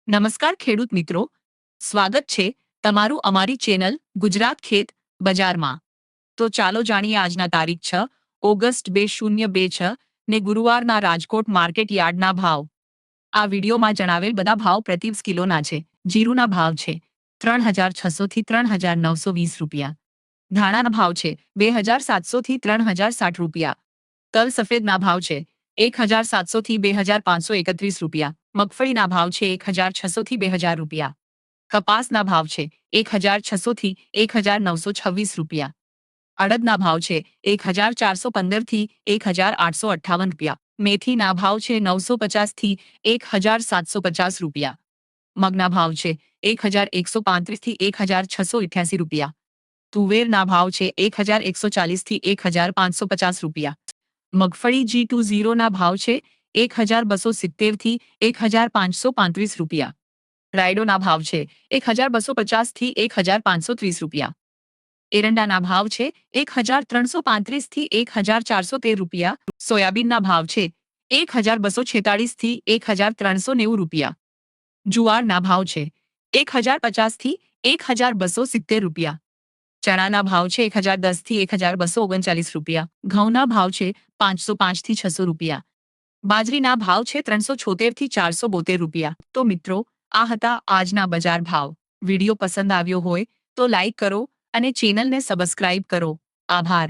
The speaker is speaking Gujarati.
નમસ્કાર ખેડૂત મિત્રો, સ્વાગત છે તમારું અમારી ચેનલ ગુજરાત ખેત બજારમાં। તો ચાલો જાણીએ આજના તારીખ 6 ઓગસ્ટ 2026 ને ગુરુવારના રાજકોટ માર્કેટ યાર્ડના ભાવ। આ વિડીયોમાં જણાવેલ બધા ભાવ પ્રતિ કિલોના છે। જીરુના ભાવ છે 3600 થી 3920 રૂપિયા, ધાણાના ભાવ છે 2700 થી 3060 રૂપિયા, તલ સફેદના ભાવ છે 1700 થી 2531 રૂપિયા, મગફળીના ભાવ છે 1600 થી 2000 રૂપિયા, કપાસના ભાવ છે 1600 થી 1926 રૂપિયા, અડદના ભાવ છે 1415 થી 1858 રૂપિયા, મેથીના ભાવ છે 950 થી 1750 રૂપિયા, મગના ભાવ છે 1135 થી 1688 રૂપિયા, તુવેરના ભાવ છે 1140 થી 1550 રૂપિયા, મગફળી G20 ના ભાવ છે 1270 થી 1535 રૂપિયા, રાયડોના ભાવ છે 1250 થી 1530 રૂપિયા, એરંડાના ભાવ છે 1335 થી 1413 રૂપિયા, સોયાબીનના ભાવ છે 1246 થી 1390 રૂપિયા, જુવારના ભાવ છે 1050 થી 1270 રૂપિયા, ચણાના ભાવ છે 1010 થી 1239 રૂપિયા, ઘઉંના ભાવ છે 505 થી 600 રૂપિયા, બાજરીના ભાવ છે 376 થી 472 રૂપિયા। તો મિત્રો, આ હતા આજના બજાર ભાવ। વિડીયો પસંદ આવ્યો હોય તો લાઈક કરો અને ચેનલને સબસ્ક્રાઇબ કરો। આભાર।